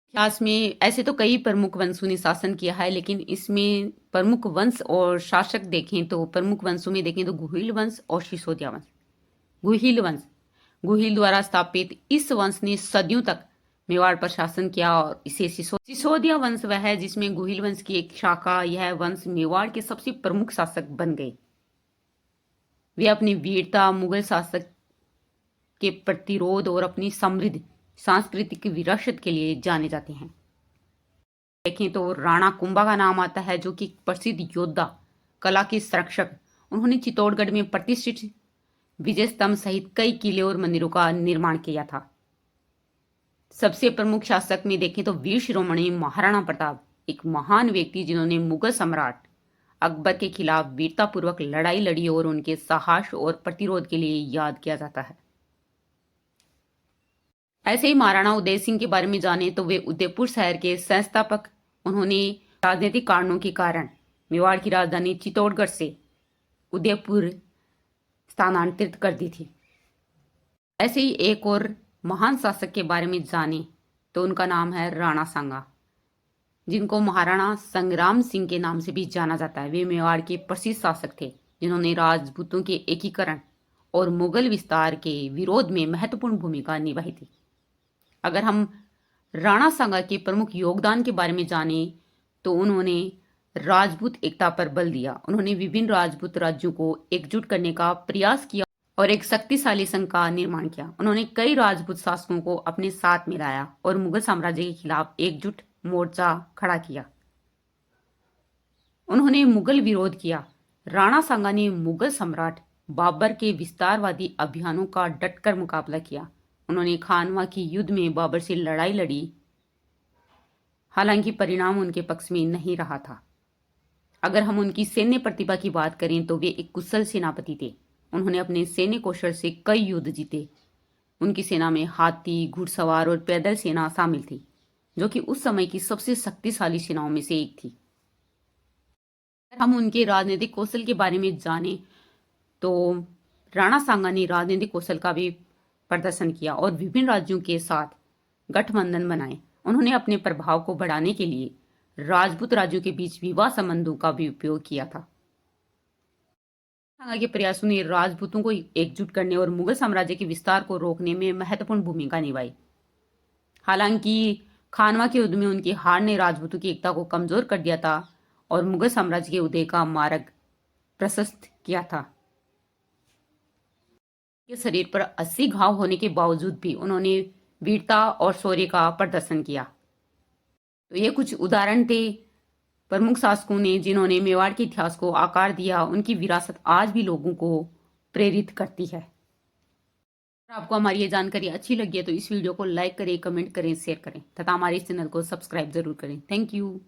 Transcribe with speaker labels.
Speaker 1: इतिहास में ऐसे तो कई प्रमुख वंशों ने शासन किया है, लेकिन इसमें प्रमुख वंश और शासक देखें तो प्रमुख वंशों में देखें तो गुहिल वंश और सिसोदिया वंश। गुहिल वंश, गुहिल द्वारा स्थापित इस वंश ने सदियों तक मेवाड़ पर शासन किया और इसे सिसोदिया वंश वह है जिसमें गुहिल वंश की एक शाखा, यह वंश मेवाड़ के सबसे प्रमुख शासक बन गए। वे अपनी वीरता, मुगल शासक के प्रतिरोध और अपनी समृद्ध सांस्कृतिक विरासत के लिए जाने जाते हैं। देखें तो राणा कुंभा का नाम आता है, जो कि प्रसिद्ध योद्धा, कला के संरक्षक। उन्होंने चित्तौड़गढ़ में प्रतिष्ठित विजय स्तंभ सहित कई किले और मंदिरों का निर्माण किया था। सबसे प्रमुख शासक में देखें तो वीर शिरोमणि महाराणा प्रताप, एक महान व्यक्ति जिन्होंने मुगल सम्राट अकबर के खिलाफ वीरतापूर्वक लड़ाई लड़ी और उनके साहस और प्रतिरोध के लिए याद किया जाता है। ऐसे ही महाराणा उदय सिंह के बारे में जाने तो वे उदयपुर शहर के संस्थापक। उन्होंने राजनीतिक कारणों के कारण मेवाड़ की राजधानी चित्तौड़गढ़ से उदयपुर स्थानांतरित कर दी थी। ऐसे ही एक और महान शासक के बारे में जाने तो उनका नाम है राणा सांगा, जिनको महाराणा संग्राम सिंह के नाम से भी जाना जाता है। वे मेवाड़ के प्रसिद्ध शासक थे जिन्होंने राजपूतों के एकीकरण और मुगल विस्तार के विरोध में महत्वपूर्ण भूमिका निभाई थी। अगर हम राणा सांगा के प्रमुख योगदान के बारे में जाने तो उन्होंने राजपूत एकता पर बल दिया। उन्होंने विभिन्न राजपूत राज्यों को एकजुट करने का प्रयास किया और एक शक्तिशाली संघ का निर्माण किया। उन्होंने कई राजपूत शासकों को अपने साथ मिलाया और मुगल साम्राज्य के खिलाफ एकजुट मोर्चा खड़ा किया। उन्होंने मुगल विरोध किया। राणा सांगा ने मुगल सम्राट बाबर के विस्तारवादी अभियानों का डटकर मुकाबला किया। उन्होंने खानवा की युद्ध में बाबर से लड़ाई लड़ी, हालांकि परिणाम उनके पक्ष में नहीं रहा था। अगर हम उनकी सैन्य प्रतिभा की बात करें तो वे एक कुशल सेनापति थे। उन्होंने अपने सैन्य कौशल से कई युद्ध जीते। उनकी सेना में हाथी, घुड़सवार और पैदल सेना शामिल थी, जो कि उस समय की सबसे शक्तिशाली सेनाओं में से एक थी। अगर हम उनके राजनीतिक कौशल के बारे में जानें तो राणा सांगा ने राजनीतिक कौशल का भी प्रदर्शन किया और विभिन्न राज्यों के साथ गठबंधन बनाए। उन्होंने अपने प्रभाव को बढ़ाने के लिए राजपूत राज्यों के बीच विवाह संबंधों का भी उपयोग किया था। सांगा के प्रयासों ने राजपूतों को एकजुट करने और मुगल साम्राज्य के विस्तार को रोकने में महत्वपूर्ण भूमिका निभाई। हालांकि खानवा के युद्ध में उनकी हार ने राजपूतों की एकता को कमजोर कर दिया था और मुगल साम्राज्य के उदय का मार्ग प्रशस्त किया था। के शरीर पर 80 घाव होने के बावजूद भी उन्होंने वीरता और शौर्य का प्रदर्शन किया। तो ये कुछ उदाहरण थे प्रमुख शासकों ने जिन्होंने मेवाड़ के इतिहास को आकार दिया। उनकी विरासत आज भी लोगों को प्रेरित करती है। अगर आपको हमारी ये जानकारी अच्छी लगी है तो इस वीडियो को लाइक करें, कमेंट करें, शेयर करें तथा हमारे इस चैनल को सब्सक्राइब जरूर करें। Thank you.